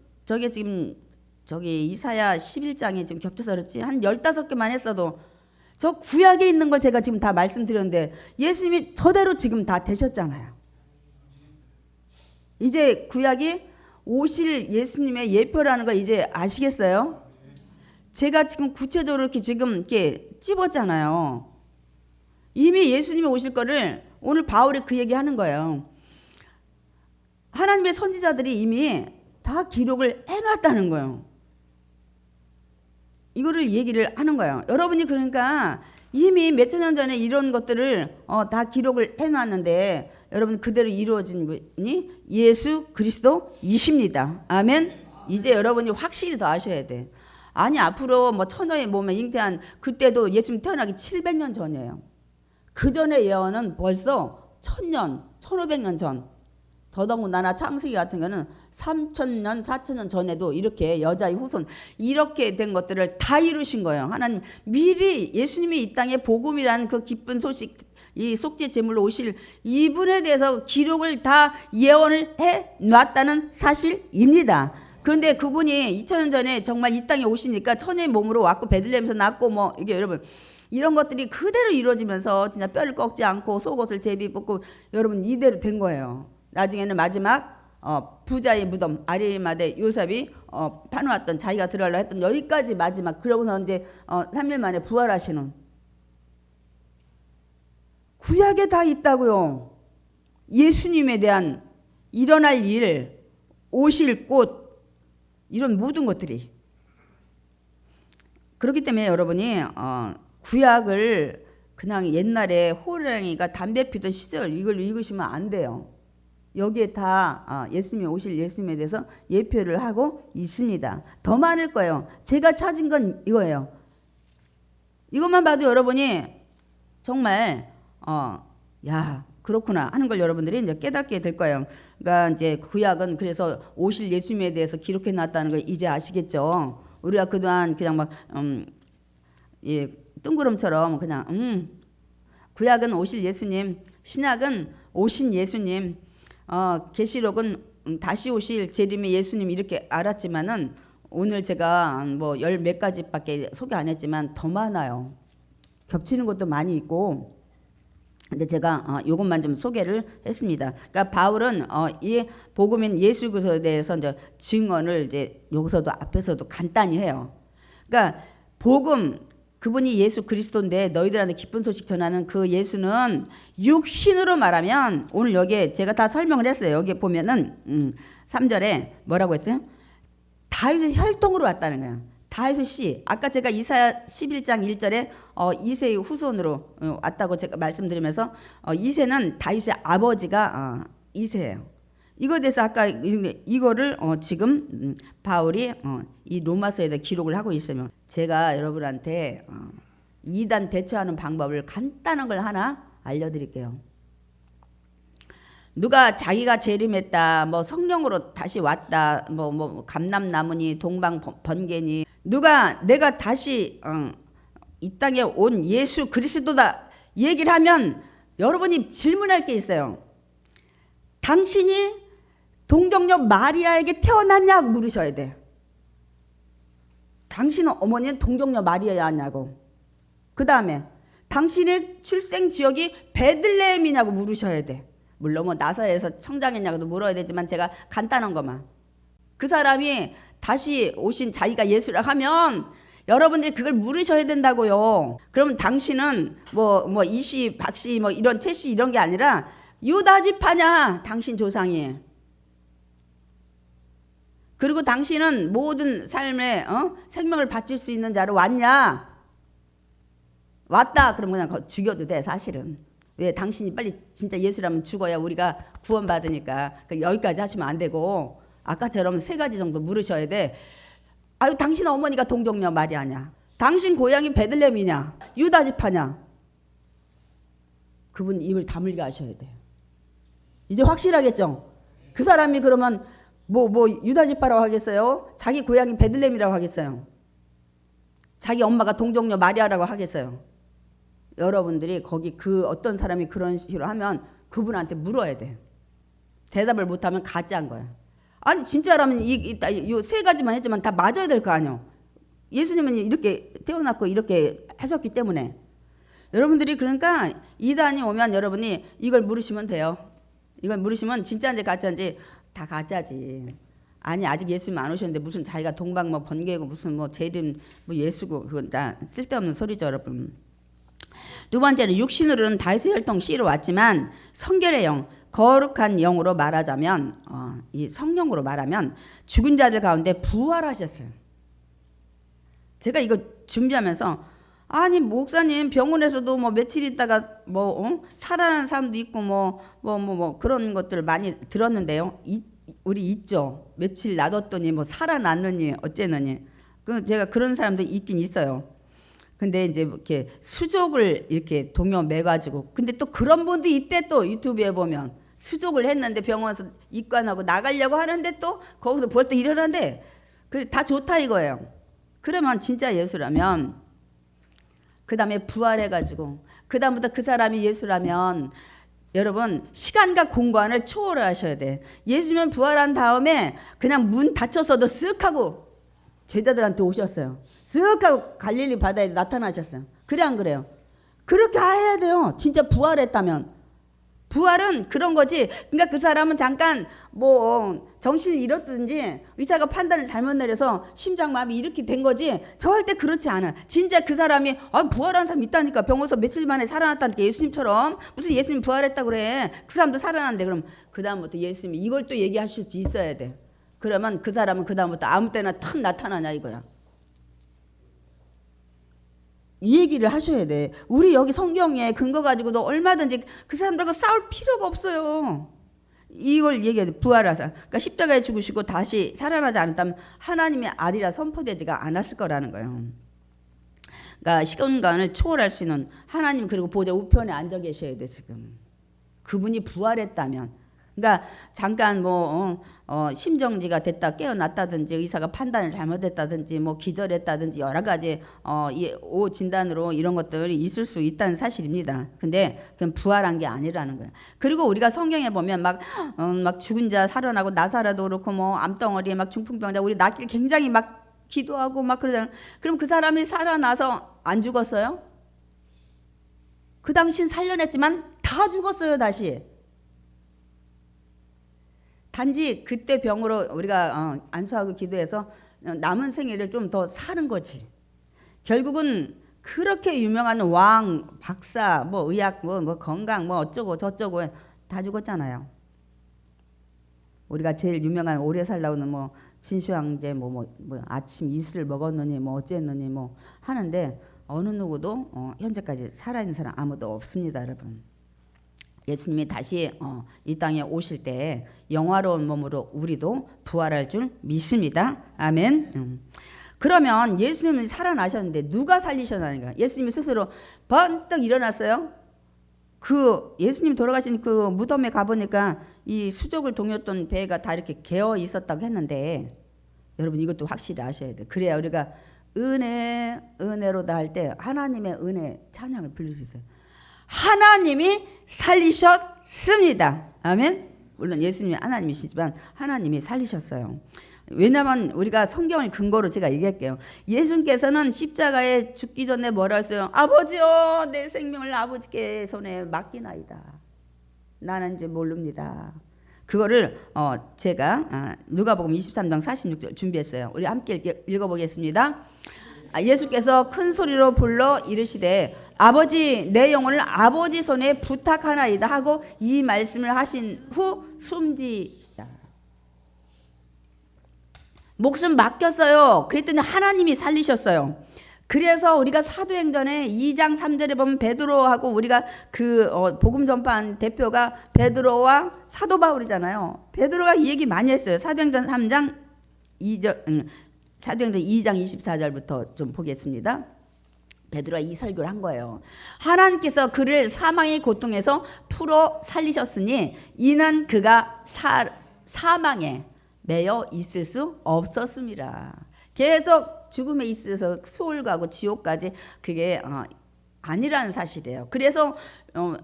저기 이사야 11장에 지금 겹쳐서 그렇지 한 15개만 했어도 저 구약에 있는 걸 제가 지금 다 말씀드렸는데 예수님이 저대로 지금 다 되셨잖아요. 이제 구약이 오실 예수님의 예표라는 걸 이제 아시겠어요? 제가 지금 구체적으로 이렇게 찝었잖아요. 이미 예수님이 오실 거를 오늘 바울이 그 얘기 하는 거예요. 하나님의 선지자들이 이미 다 기록을 해놨다는 거예요. 이거를 얘기를 하는 거예요. 여러분이 그러니까 이미 몇천 년 전에 이런 것들을 다 기록을 해놨는데 여러분 그대로 이루어진 분이 예수 그리스도이십니다. 아멘. 이제 여러분이 확실히 더 아셔야 돼. 아니 앞으로 천하의 몸에 잉태한 그때도 예수님 태어나기 700년 전이에요. 그 전의 예언은 벌써 1000년, 1500년 전. 더더군다나 창세기 같은 거는 3000년, 4000년 전에도 이렇게 여자의 후손 이렇게 된 것들을 다 이루신 거예요. 하나님 미리 예수님이 이 땅에 복음이라는 그 기쁜 소식 이 속죄 제물로 오실 이분에 대해서 기록을 다 예언을 해 놨다는 사실입니다. 그런데 그분이 2000년 전에 정말 이 땅에 오시니까 천의 몸으로 왔고 베들레헴에서 낳고 뭐 이게 여러분 이런 것들이 그대로 이루어지면서 진짜 뼈를 꺾지 않고 속옷을 제비 뽑고 여러분 이대로 된 거예요. 나중에는 마지막 부자의 무덤 아리마대 요셉이 파놓았던 자기가 들어가려 했던 여기까지 마지막 그러고서 이제 3일 만에 부활하시는 구약에 다 있다고요. 예수님에 대한 일어날 일, 오실 곳 이런 모든 것들이 그렇기 때문에 여러분이 구약을 그냥 옛날에 호랑이가 담배 피던 시절 이걸 읽으시면 안 돼요. 여기에 다 예수님이 오실 예수님에 대해서 예표를 하고 있습니다. 더 많을 거예요. 제가 찾은 건 이거예요. 이것만 봐도 여러분이 정말 야 그렇구나 하는 걸 여러분들이 이제 깨닫게 될 거예요. 그러니까 이제 구약은 그래서 오실 예수님에 대해서 기록해 놨다는 걸 이제 아시겠죠. 우리가 그동안 그냥 막 뜬구름처럼 그냥 구약은 오실 예수님, 신약은 오신 예수님, 계시록은 다시 오실 재림의 예수님 이렇게 알았지만은 오늘 제가 뭐 열 몇 가지밖에 소개 안 했지만 더 많아요. 겹치는 것도 많이 있고. 근데 제가 이것만 좀 소개를 했습니다. 그러니까 바울은 이 복음인 예수 그리스도에 대해서 이제 증언을 이제 여기서도 앞에서도 간단히 해요. 그러니까 복음 그분이 예수 그리스도인데 너희들한테 기쁜 소식 전하는 그 예수는 육신으로 말하면 오늘 여기에 제가 다 설명을 했어요. 여기 보면은 3절에 뭐라고 했어요? 다윗의 혈통으로 왔다는 거예요. 다윗의 씨. 아까 제가 이사야 11장 1절에 이새의 후손으로 왔다고 제가 말씀드리면서 이새는 다윗의 아버지가 이새예요. 이거에 대해서 아까 이거를 지금 바울이 이 로마서에다 기록을 하고 있으면 제가 여러분한테 이단 대처하는 방법을 간단한 걸 하나 알려드릴게요. 누가 자기가 재림했다, 뭐 성령으로 다시 왔다, 뭐 감람나무니 동방 번개니 누가 내가 다시 이 땅에 온 예수 그리스도다 얘기를 하면 여러분이 질문할 게 있어요. 당신이 동정녀 마리아에게 태어났냐고 물으셔야 돼. 당신은 어머니는 동정녀 마리아냐고. 그 다음에 당신의 출생 지역이 베들레헴이냐고 물으셔야 돼. 물론 뭐 나사렛에서 성장했냐고도 물어야 되지만 제가 간단한 것만. 그 사람이 다시 오신 자기가 예수라 하면 여러분들이 그걸 물으셔야 된다고요. 그러면 당신은 뭐 이씨, 박씨, 뭐 이런 채씨 이런 게 아니라 유다 지파냐 당신 조상이. 그리고 당신은 모든 삶에 생명을 바칠 수 있는 자로 왔냐? 왔다. 그러면 그냥 죽여도 돼 사실은. 왜 당신이 빨리 진짜 예수라면 죽어야 우리가 구원받으니까. 여기까지 하시면 안 되고 아까처럼 3가지 정도 물으셔야 돼. 아유 당신 어머니가 동정녀 마리아냐? 당신 고향이 베들레헴이냐? 유다 지파냐? 그분 입을 다물게 하셔야 돼. 이제 확실하겠죠? 그 사람이 그러면 뭐 유다 지파라고 하겠어요? 자기 고향이 베들레헴이라고 하겠어요? 자기 엄마가 동정녀 마리아라고 하겠어요? 여러분들이 거기 그 어떤 사람이 그런 식으로 하면 그분한테 물어야 돼. 대답을 못하면 가짜인 거야. 아니 진짜라면 이 3가지만 했지만 다 맞아야 될 거 아니에요. 예수님은 이렇게 태어났고 이렇게 하셨기 때문에. 여러분들이 그러니까 이단이 오면 여러분이 이걸 물으시면 돼요. 이걸 물으시면 진짜인지 가짜인지 다 가짜지. 아니 아직 예수님 안 오셨는데 무슨 자기가 동방 뭐 번개고 무슨 뭐 재림 뭐 예수고 그건 다 쓸데없는 소리죠 여러분. 두 번째는 육신으로는 다윗의 혈통 C로 왔지만 성결의 영 거룩한 영으로 말하자면 이 성령으로 말하면 죽은 자들 가운데 부활하셨어요. 제가 이거 준비하면서 아니 목사님 병원에서도 뭐 며칠 있다가 살아나는 사람도 있고 뭐 그런 것들을 많이 들었는데요. 우리 있죠. 며칠 놔뒀더니 뭐 살아났느니 어째느니. 제가 그런 사람도 있긴 있어요. 근데 이제 이렇게 수족을 이렇게 동요 매가지고 근데 또 그런 분도 있대. 또 유튜브에 보면 수족을 했는데 병원에서 입관하고 나가려고 하는데 또 거기서 벌떡 일어나는데 그 다 좋다 이거예요. 그러면 진짜 예수라면 그 다음에 부활해가지고 그 다음부터 그 사람이 예수라면 여러분 시간과 공간을 초월하셔야 돼. 예수님은 부활한 다음에 그냥 문 닫혔어도 쓱 하고 제자들한테 오셨어요. 쓱 하고 갈릴리 바다에 나타나셨어요. 그래 안 그래요? 그렇게 해야 돼요. 진짜 부활했다면. 부활은 그런 거지. 그러니까 그 사람은 잠깐 뭐 정신을 잃었든지 의사가 판단을 잘못 내려서 심장마비 이렇게 된 거지. 절대 그렇지 않아. 진짜 그 사람이 부활한 사람 있다니까. 병원에서 며칠 만에 살아났다니까. 예수님처럼. 무슨 예수님 부활했다고 그래. 그 사람도 살아났는데. 그럼 그 다음부터 예수님이 이걸 또 얘기하실 수 있어야 돼. 그러면 그 사람은 그 다음부터 아무 때나 탁 나타나냐 이거야. 이 얘기를 하셔야 돼. 우리 여기 성경에 근거 가지고도 얼마든지 그 사람들과 싸울 필요가 없어요. 이걸 얘기해야 돼. 부활하사. 그러니까 십자가에 죽으시고 다시 살아나지 않았다면 하나님의 아들이라 선포되지가 않았을 거라는 거예요. 그러니까 시간을 초월할 수 있는 하나님 그리고 보좌 우편에 앉아 계셔야 돼 지금. 그분이 부활했다면. 그러니까 잠깐 심정지가 됐다 깨어났다든지 의사가 판단을 잘못했다든지 뭐 기절했다든지 여러 가지 오 진단으로 이런 것들이 있을 수 있다는 사실입니다. 근데 그건 부활한 게 아니라는 거예요. 그리고 우리가 성경에 보면 막 죽은 자 살아나고 나사라도 그렇고 뭐 암덩어리에 막 중풍병자 우리 낫길 굉장히 막 기도하고 막 그러잖아요. 그럼 그 사람이 살아나서 안 죽었어요? 그 당시엔 살려냈지만 다 죽었어요 다시. 단지 그때 병으로 우리가 안수하고 기도해서 남은 생애를 좀 더 사는 거지. 결국은 그렇게 유명한 왕, 박사, 뭐 의학, 뭐 건강, 뭐 어쩌고 저쩌고 다 죽었잖아요. 우리가 제일 유명한 오래 살라고는 뭐 진시황제 뭐 아침 이슬을 먹었느니 뭐 어쨌느니 뭐 하는데 어느 누구도 현재까지 살아있는 사람 아무도 없습니다, 여러분. 예수님이 다시 이 땅에 오실 때 영화로운 몸으로 우리도 부활할 줄 믿습니다. 아멘. 그러면 예수님이 살아나셨는데 누가 살리셨나니까? 예수님이 스스로 번뜩 일어났어요. 그 예수님 돌아가신 그 무덤에 가보니까 이 수족을 동였던 배가 다 이렇게 개어 있었다고 했는데 여러분 이것도 확실히 아셔야 돼요. 그래야 우리가 은혜로다 할 때 하나님의 은혜 찬양을 부를 수 있어요. 하나님이 살리셨습니다. 아멘. 물론 예수님이 하나님이시지만 하나님이 살리셨어요. 왜냐하면 우리가 성경을 근거로 제가 얘기할게요. 예수님께서는 십자가에 죽기 전에 뭐라 했어요? 아버지요 내 생명을 아버지께 손에 맡기나이다. 나는 이제 모릅니다. 그거를 제가 누가복음 23장 46절 준비했어요. 우리 함께 읽어보겠습니다. 예수께서 큰 소리로 불러 이르시되 아버지 내 영혼을 아버지 손에 부탁하나이다 하고 이 말씀을 하신 후 숨지시다. 목숨 맡겼어요. 그랬더니 하나님이 살리셨어요. 그래서 우리가 사도행전에 2장 3절에 보면 베드로하고 우리가 그 복음 전파한 대표가 베드로와 사도 바울이잖아요. 베드로가 이 얘기 많이 했어요. 사도행전 3장 2절 사도행전 2장 24절부터 좀 보겠습니다. 베드로가 이 설교를 한 거예요. 하나님께서 그를 사망의 고통에서 풀어 살리셨으니 이는 그가 사망에 매여 있을 수 없었습니다. 계속 죽음에 있어서 수월 가고 지옥까지 그게 아니라는 사실이에요. 그래서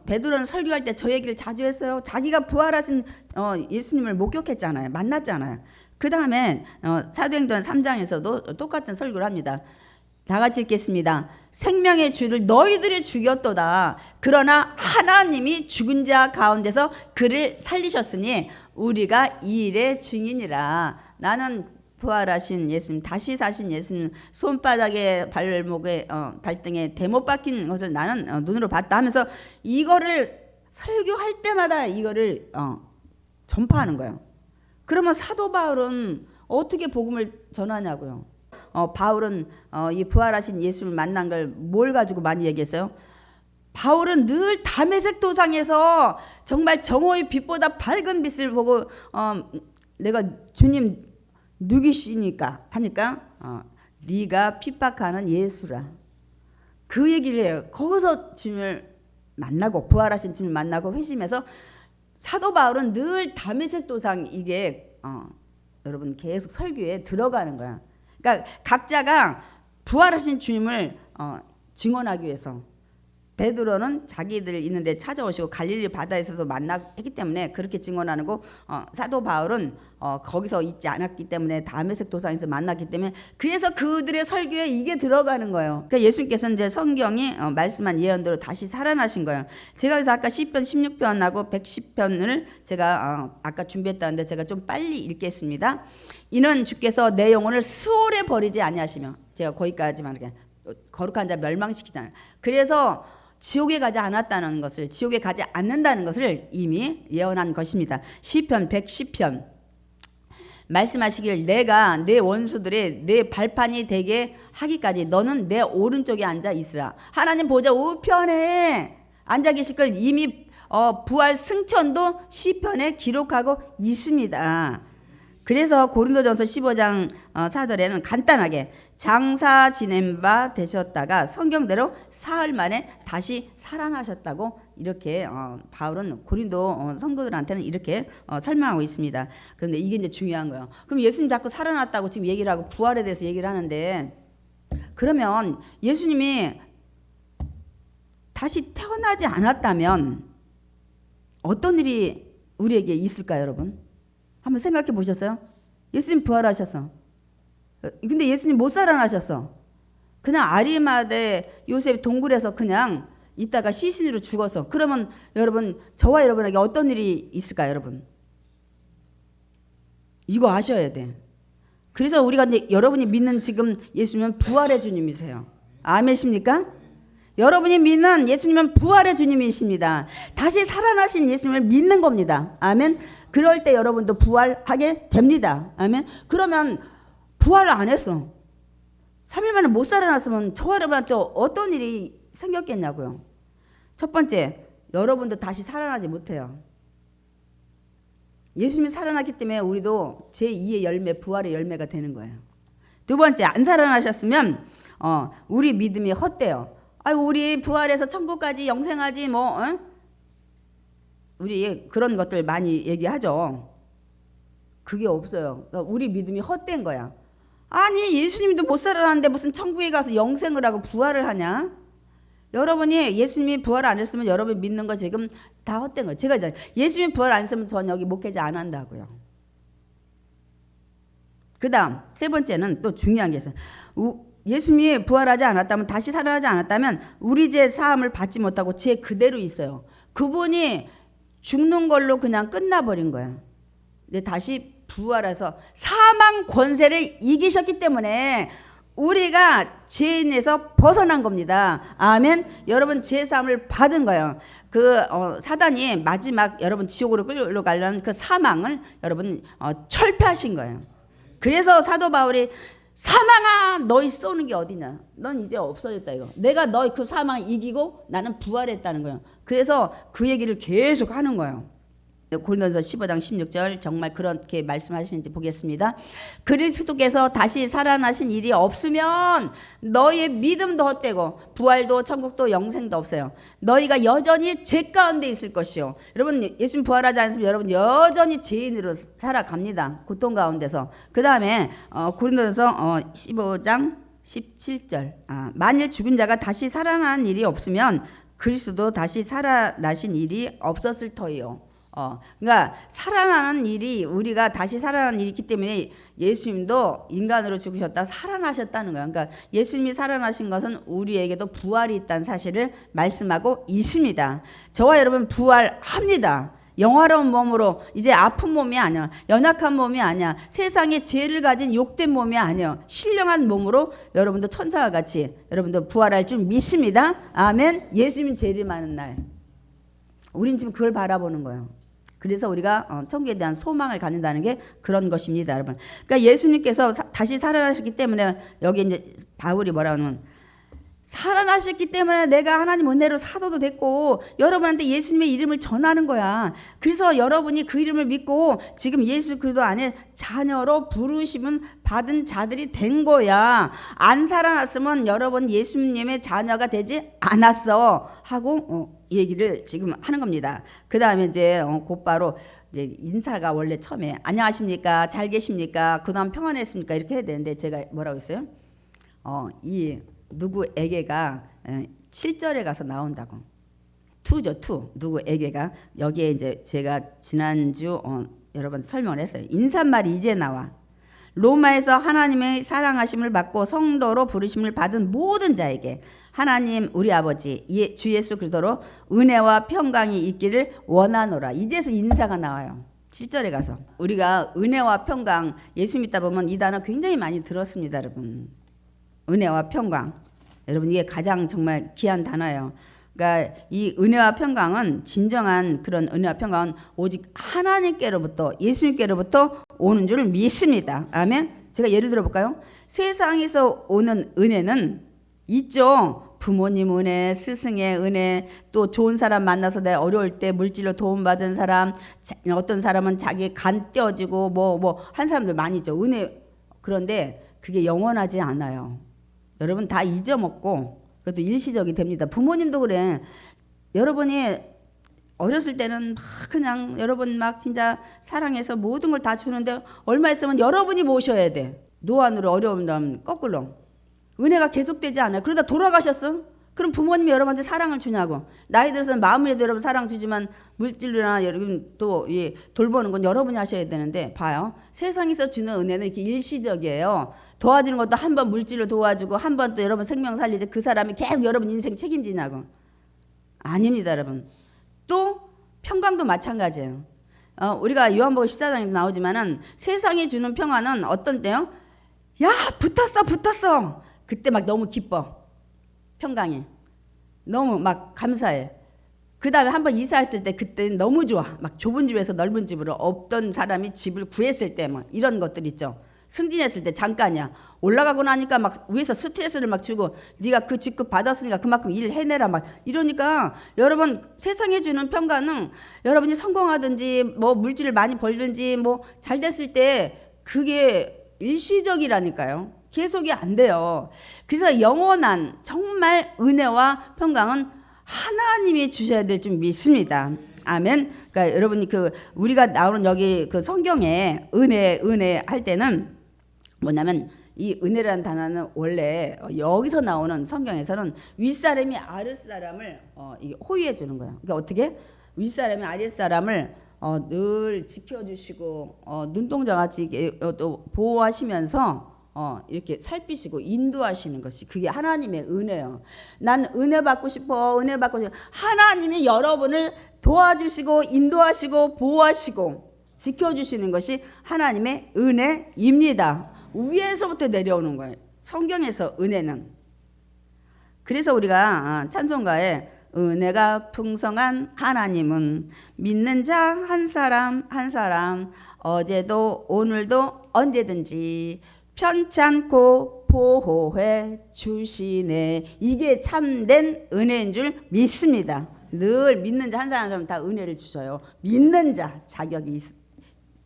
베드로는 설교할 때 저 얘기를 자주 했어요. 자기가 부활하신 예수님을 목격했잖아요. 만났잖아요. 그 다음에 사도행전 3장에서도 똑같은 설교를 합니다. 다 같이 읽겠습니다. 생명의 주를 너희들이 죽였도다. 그러나 하나님이 죽은 자 가운데서 그를 살리셨으니 우리가 이 일의 증인이라. 나는 부활하신 예수님, 다시 사신 예수님 손바닥에 발목에 발등에 대못 박힌 것을 나는 눈으로 봤다 하면서 이거를 설교할 때마다 이거를 전파하는 거예요. 그러면 사도 바울은 어떻게 복음을 전하냐고요. 바울은 이 부활하신 예수를 만난 걸 뭘 가지고 많이 얘기했어요? 바울은 늘 다메섹 도상에서 정말 정오의 빛보다 밝은 빛을 보고 내가 주님 누구시니까 하니까 네가 핍박하는 예수라. 그 얘기를 해요. 거기서 주님을 만나고 부활하신 주님을 만나고 회심해서 사도 바울은 늘 다메섹 도상 이게 여러분 계속 설교에 들어가는 거야. 그러니까 각자가 부활하신 주님을 증언하기 위해서 베드로는 자기들 있는데 찾아오시고 갈릴리 바다에서도 만나했기 때문에 그렇게 증언하는 거, 사도 바울은 거기서 있지 않았기 때문에 다메섹 도상에서 만났기 때문에 그래서 그들의 설교에 이게 들어가는 거예요. 그러니까 예수님께서는 이제 성경이 말씀한 예언대로 다시 살아나신 거예요. 제가 그래서 아까 10편 16편하고 110편을 제가 아까 준비했다는데 제가 좀 빨리 읽겠습니다. 이는 주께서 내 영혼을 수월에 버리지 아니하시며, 제가 거기까지만 이렇게 거룩한 자 멸망시키잖아요. 그래서 지옥에 가지 않았다는 것을, 지옥에 가지 않는다는 것을 이미 예언한 것입니다. 시편 110편 말씀하시길 내가 내 원수들의 내 발판이 되게 하기까지 너는 내 오른쪽에 앉아 있으라. 하나님 보좌 우편에 앉아 계실 걸 이미 부활 승천도 시편에 기록하고 있습니다. 그래서 고린도전서 15장 4절에는 간단하게 장사 지낸 바 되셨다가 성경대로 사흘 만에 다시 살아나셨다고 이렇게 바울은 고린도 성도들한테는 이렇게 설명하고 있습니다. 그런데 이게 이제 중요한 거예요. 그럼 예수님 자꾸 살아났다고 지금 얘기를 하고 부활에 대해서 얘기를 하는데, 그러면 예수님이 다시 태어나지 않았다면 어떤 일이 우리에게 있을까요, 여러분? 한번 생각해 보셨어요? 예수님 부활하셨어. 근데 예수님 못 살아나셨어. 그냥 아리마대 요셉 동굴에서 그냥 있다가 시신으로 죽었어. 그러면 여러분, 저와 여러분에게 어떤 일이 있을까요, 여러분? 이거 아셔야 돼. 그래서 우리가 이제 여러분이 믿는 지금 예수님은 부활의 주님이세요. 아멘입니까? 여러분이 믿는 예수님은 부활의 주님이십니다. 다시 살아나신 예수님을 믿는 겁니다. 아멘. 그럴 때 여러분도 부활하게 됩니다. 아멘. 그러면 부활을 안 했어. 3일 만에 못 살아났으면 저와 여러분한테 어떤 일이 생겼겠냐고요. 첫 번째, 여러분도 다시 살아나지 못해요. 예수님이 살아났기 때문에 우리도 제2의 열매, 부활의 열매가 되는 거예요. 두 번째, 안 살아나셨으면 우리 믿음이 헛돼요. 아유, 우리 부활해서 천국까지 영생하지 우리 그런 것들 많이 얘기하죠. 그게 없어요. 그러니까 우리 믿음이 헛된 거야. 아니, 예수님도 못 살아났는데 무슨 천국에 가서 영생을 하고 부활을 하냐? 여러분이 예수님이 부활 안 했으면 여러분 믿는 거 지금 다 헛된 거예요. 제가 이제 예수님이 부활 안 했으면 전 여기 목회자 안 한다고요. 그 다음 세 번째는 또 중요한 게 있어요. 예수님이 부활하지 않았다면, 다시 살아나지 않았다면 우리 죄 사함을 받지 못하고 죄 그대로 있어요. 그분이 죽는 걸로 그냥 끝나버린 거야. 근데 다시 부활해서 사망 권세를 이기셨기 때문에 우리가 죄인에서 벗어난 겁니다. 아멘. 여러분 죄 사함을 받은 거예요. 사단이 마지막 여러분 지옥으로 끌려가려는 그 사망을 여러분 철폐하신 거예요. 그래서 사도 바울이 사망아 너희 쏘는 게 어디냐, 넌 이제 없어졌다 이거. 내가 너희 그 사망 이기고 나는 부활했다는 거예요. 그래서 그 얘기를 계속 하는 거예요. 고린도전서 15장 16절 정말 그렇게 말씀하시는지 보겠습니다. 그리스도께서 다시 살아나신 일이 없으면 너희의 믿음도 헛되고 부활도 천국도 영생도 없어요. 너희가 여전히 죄 가운데 있을 것이요. 여러분 예수님 부활하지 않으면 여러분 여전히 죄인으로 살아갑니다. 고통 가운데서. 그 다음에 고린도전서 15장 17절 만일 죽은 자가 다시 살아난 일이 없으면 그리스도 다시 살아나신 일이 없었을 터이요. 그러니까 살아나는 일이, 우리가 다시 살아나는 일이 있기 때문에 예수님도 인간으로 죽으셨다 살아나셨다는 거예요. 그러니까 예수님이 살아나신 것은 우리에게도 부활이 있다는 사실을 말씀하고 있습니다. 저와 여러분 부활합니다. 영화로운 몸으로, 이제 아픈 몸이 아니야, 연약한 몸이 아니야, 세상에 죄를 가진 욕된 몸이 아니야, 신령한 몸으로 여러분도 천사와 같이 여러분도 부활할 줄 믿습니다. 아멘. 예수님 재림하는 날 우린 지금 그걸 바라보는 거예요. 그래서 우리가 천국에 대한 소망을 갖는다는 게 그런 것입니다, 여러분. 그러니까 예수님께서 다시 살아나셨기 때문에 여기 이제 바울이 뭐라 하면 살아나셨기 때문에 내가 하나님 은혜로 사도도 됐고 여러분한테 예수님의 이름을 전하는 거야. 그래서 여러분이 그 이름을 믿고 지금 예수 그리스도 안에 자녀로 부르심은 받은 자들이 된 거야. 안 살아났으면 여러분 예수님의 자녀가 되지 않았어 하고 얘기를 지금 하는 겁니다. 그 다음에 이제 곧바로 이제 인사가 원래 처음에 안녕하십니까, 잘 계십니까, 그다음 평안했습니까 이렇게 해야 되는데 제가 뭐라고 했어요? 이 누구에게가 7절에 가서 나온다고. 투죠, 투. 누구에게가. 여기에 이제 제가 지난주 여러분 설명을 했어요. 인사말이 이제 나와. 로마에서 하나님의 사랑하심을 받고 성도로 부르심을 받은 모든 자에게 하나님 우리 아버지 주 예수 그리스도로 은혜와 평강이 있기를 원하노라. 이제서 인사가 나와요. 7절에 가서. 우리가 은혜와 평강, 예수 믿다 보면 이 단어 굉장히 많이 들었습니다, 여러분. 은혜와 평강. 여러분 이게 가장 정말 귀한 단어예요. 그러니까 이 은혜와 평강은, 진정한 그런 은혜와 평강은 오직 하나님께로부터, 예수님께로부터 오는 줄 믿습니다. 아멘. 제가 예를 들어 볼까요? 세상에서 오는 은혜는 있죠. 부모님 은혜, 스승의 은혜, 또 좋은 사람 만나서 내 어려울 때 물질로 도움받은 사람, 어떤 사람은 자기 간 떼어지고 뭐 한 사람들 많이 있죠. 은혜. 그런데 그게 영원하지 않아요. 여러분 다 잊어먹고 그것도 일시적이 됩니다. 부모님도 그래. 여러분이 어렸을 때는 막 그냥 여러분 막 진짜 사랑해서 모든 걸 다 주는데 얼마 있으면 여러분이 모셔야 돼. 노안으로 어려우면 거꾸로. 은혜가 계속되지 않아요. 그러다 돌아가셨어? 그럼 부모님이 여러분한테 사랑을 주냐고. 나이 들어서는 마음으로도 여러분 사랑 주지만 물질로나 여러분 또 돌보는 건 여러분이 하셔야 되는데, 봐요. 세상에서 주는 은혜는 이렇게 일시적이에요. 도와주는 것도 한 번 물질로 도와주고 한 번 또 여러분 생명 살리지 그 사람이 계속 여러분 인생 책임지냐고. 아닙니다, 여러분. 또 평강도 마찬가지예요. 우리가 요한복음 14장에 나오지만은 세상이 주는 평화는 어떤 때요? 야, 붙었어. 그때 막 너무 기뻐. 평강이. 너무 막 감사해. 그 다음에 한번 이사했을 때 그때 너무 좋아. 막 좁은 집에서 넓은 집으로 없던 사람이 집을 구했을 때 막 이런 것들 있죠. 승진했을 때 잠깐이야. 올라가고 나니까 막 위에서 스트레스를 막 주고 네가 그 직급 받았으니까 그만큼 일 해내라 막 이러니까, 여러분 세상에 주는 평가는 여러분이 성공하든지 뭐 물질을 많이 벌든지 뭐 잘 됐을 때 그게 일시적이라니까요. 계속이 안 돼요. 그래서 영원한 정말 은혜와 평강은 하나님이 주셔야 될 줄 믿습니다. 아멘. 그러니까 여러분이 우리가 나오는 여기 그 성경에 은혜 할 때는 뭐냐면, 이 은혜라는 단어는 원래 여기서 나오는 성경에서는 윗사람이 아랫사람을 호의해 주는 거예요. 그러니까 어떻게? 윗사람이 아랫사람을 늘 지켜주시고 눈동자같이 또 보호하시면서 이렇게 살피시고 인도하시는 것이, 그게 하나님의 은혜예요. 난 은혜 받고 싶어. 하나님이 여러분을 도와주시고 인도하시고 보호하시고 지켜주시는 것이 하나님의 은혜입니다. 위에서부터 내려오는 거예요, 성경에서 은혜는. 그래서 우리가 찬송가에 은혜가 풍성한 하나님은 믿는 자 한 사람 한 사람 어제도 오늘도 언제든지 편찮고 보호해 주시네. 이게 참된 은혜인 줄 믿습니다. 늘 믿는 자 한 사람 한 사람 다 은혜를 주셔요. 믿는 자 자격이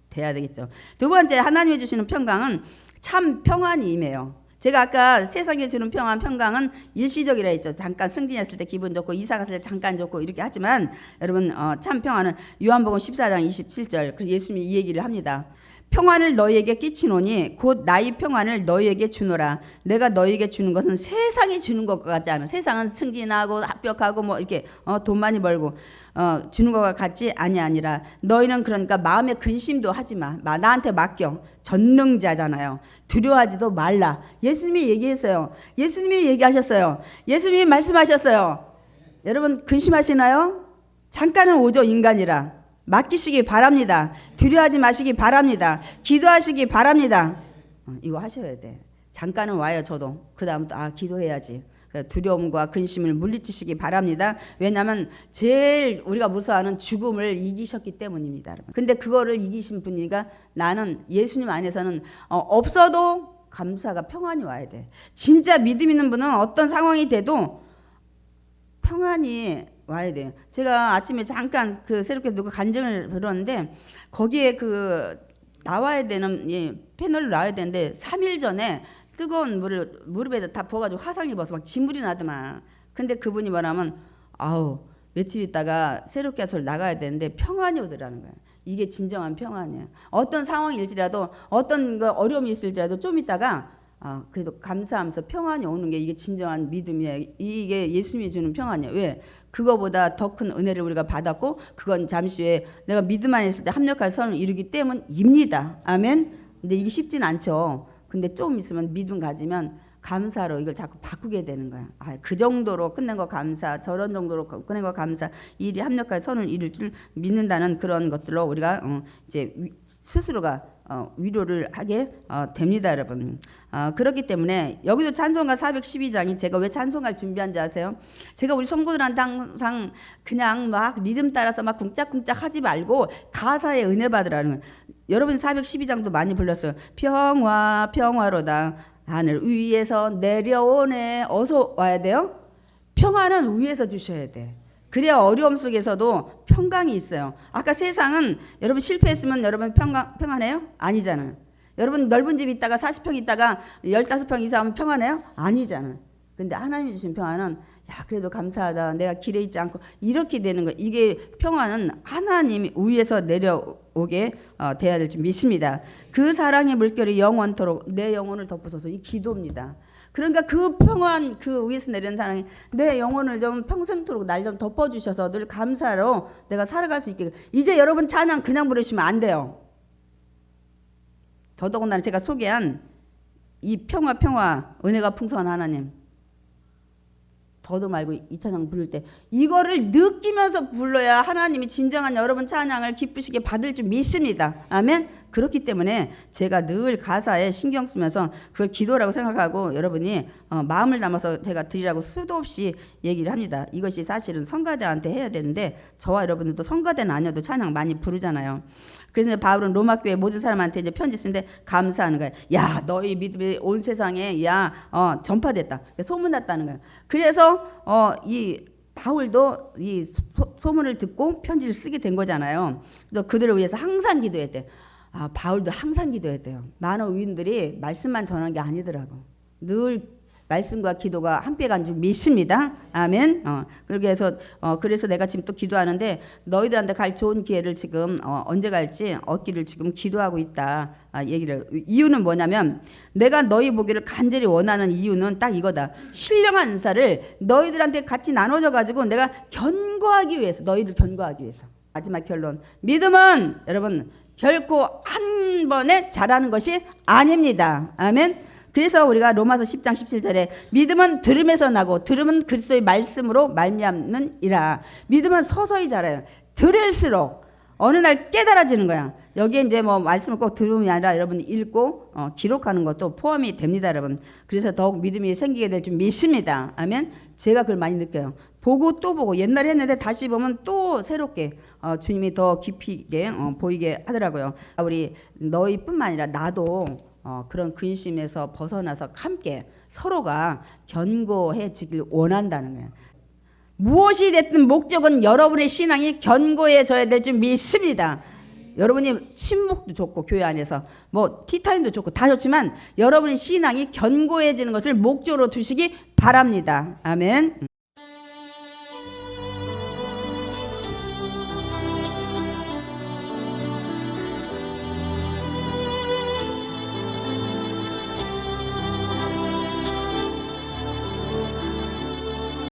돼야 되겠죠. 두 번째, 하나님이 주시는 평강은 참 평안이 임해요. 제가 아까 세상에 주는 평강은 일시적이라 했죠. 잠깐 승진했을 때 기분 좋고 이사 갔을 때 잠깐 좋고 이렇게 하지만, 여러분 참 평안은 요한복음 14장 27절, 그래서 예수님이 이 얘기를 합니다. 평안을 너희에게 끼치노니 곧 나의 평안을 너희에게 주노라. 내가 너희에게 주는 것은 세상이 주는 것 같지 않아. 세상은 승진하고 합격하고 뭐 이렇게 돈 많이 벌고 주는 것과 같지 아니라 너희는 그러니까 마음에 근심도 하지 마. 나한테 맡겨. 전능자잖아요. 두려워하지도 말라. 예수님이 얘기했어요. 예수님이 얘기하셨어요. 예수님이 말씀하셨어요. 여러분 근심하시나요? 잠깐은 오죠, 인간이라. 맡기시기 바랍니다. 두려워하지 마시기 바랍니다. 기도하시기 바랍니다. 이거 하셔야 돼. 잠깐은 와요, 저도. 그 다음부터 기도해야지. 두려움과 근심을 물리치시기 바랍니다. 왜냐하면 제일 우리가 무서워하는 죽음을 이기셨기 때문입니다, 여러분. 근데 그거를 이기신 분이니까 나는 예수님 안에서는 없어도 감사가, 평안이 와야 돼. 진짜 믿음 있는 분은 어떤 상황이 돼도 평안이 와야 돼요. 제가 아침에 잠깐 새롭게 누가 간증을 들었는데, 거기에 나와야 되는 패널로 나와야 되는데 3일 전에 뜨거운 물을 무릎에다 다 부어가지고 화상 입어서 막 진물이 나더만. 근데 그분이 뭐냐면 며칠 있다가 새롭게 해서 나가야 되는데 평안이 오더라는 거예요. 이게 진정한 평안이에요. 어떤 상황일지라도 어떤 어려움이 있을지라도 좀 있다가 그래도 감사하면서 평안이 오는 게 이게 진정한 믿음이에요. 이게 예수님이 주는 평안이에요. 왜? 그거보다 더 큰 은혜를 우리가 받았고 그건 잠시 후에 내가 믿음 안에 있을 때 합력할 선을 이루기 때문입니다. 아멘. 근데 이게 쉽진 않죠. 근데 조금 있으면 믿음 가지면 감사로 이걸 자꾸 바꾸게 되는 거야. 그 정도로 끝낸 거 감사, 저런 정도로 끝낸 거 감사, 이 일이 합력할 선을 이룰 줄 믿는다는 그런 것들로 우리가 이제 스스로가 위로를 하게 됩니다, 여러분. 그렇기 때문에 여기도 찬송가 412장이 제가 왜 찬송가를 준비한지 아세요? 제가 우리 성도들한테 항상 그냥 막 리듬 따라서 막 쿵짝쿵짝 하지 말고 가사에 은혜 받으라는 거예요. 여러분 412장도 많이 불렀어요. 평화 평화로다 하늘 위에서 내려오네. 어서 와야 돼요. 평화는 위에서 주셔야 돼. 그래야 어려움 속에서도 평강이 있어요. 아까 세상은 여러분 실패했으면 여러분 평안해요? 아니잖아요. 여러분 넓은 집 있다가 40평 있다가 15평 이상하면 평안해요? 아니잖아요. 근데 하나님이 주신 평안은 그래도 감사하다. 내가 길에 있지 않고 이렇게 되는 거. 이게 평안은 하나님이 위에서 내려오게 돼야 될 줄 믿습니다. 그 사랑의 물결이 영원토록 내 영혼을 덮으소서. 이 기도입니다. 그러니까 그 평안, 그 위에서 내리는 사랑이 내 영혼을 좀 평생토록 날 좀 덮어주셔서 늘 감사로 내가 살아갈 수 있게. 이제 여러분 찬양 그냥 부르시면 안 돼요. 더더군다나 제가 소개한 이 평화 은혜가 풍성한 하나님, 더도 말고 이 찬양 부를 때 이거를 느끼면서 불러야 하나님이 진정한 여러분 찬양을 기쁘시게 받을 줄 믿습니다. 아멘. 그렇기 때문에 제가 늘 가사에 신경 쓰면서 그걸 기도라고 생각하고 여러분이 마음을 담아서 제가 드리라고 수도 없이 얘기를 합니다. 이것이 사실은 성가대한테 해야 되는데 저와 여러분들도 성가대는 아니어도 찬양 많이 부르잖아요. 그래서 이제 바울은 로마교회 모든 사람한테 이제 편지 쓰는데 감사하는 거예요. 야, 너희 믿음이 온 세상에 전파됐다. 소문났다는 거예요. 그래서 이 바울도 이 소문을 듣고 편지를 쓰게 된 거잖아요. 그래서 그들을 위해서 항상 기도했대. 바울도 항상 기도했대요. 많은 위인들이 말씀만 전한 게 아니더라고. 늘 말씀과 기도가 함께 간 줄 믿습니다. 아멘. 그렇게 해서 그래서 내가 지금 또 기도하는데 너희들한테 갈 좋은 기회를 지금 언제 갈지 얻기를 지금 기도하고 있다. 얘기를. 이유는 뭐냐면 내가 너희 보기를 간절히 원하는 이유는 딱 이거다. 신령한 은사를 너희들한테 같이 나눠져 가지고 내가 견고하기 위해서, 너희를 견고하기 위해서. 마지막 결론. 믿음은 여러분 결코 한 번에 자라는 것이 아닙니다. 아멘. 그래서 우리가 로마서 10장 17절에 믿음은 들음에서 나고 들음은 그리스도의 말씀으로 말미암느니라. 믿음은 서서히 자라요. 들을수록 어느 날 깨달아지는 거야. 여기에 이제 뭐 말씀을 꼭 들음이 아니라 여러분이 읽고 기록하는 것도 포함이 됩니다, 여러분. 그래서 더욱 믿음이 생기게 될 줄 믿습니다. 아멘. 제가 그걸 많이 느껴요. 보고 또 보고 옛날에 했는데 다시 보면 또 새롭게 주님이 더 깊이 있게 보이게 하더라고요. 우리 너희뿐만 아니라 나도 그런 근심에서 벗어나서 함께 서로가 견고해지길 원한다는 거예요. 무엇이 됐든 목적은 여러분의 신앙이 견고해져야 될 줄 믿습니다. 여러분이 친목도 좋고 교회 안에서 뭐 티타임도 좋고 다 좋지만 여러분의 신앙이 견고해지는 것을 목적으로 두시기 바랍니다. 아멘.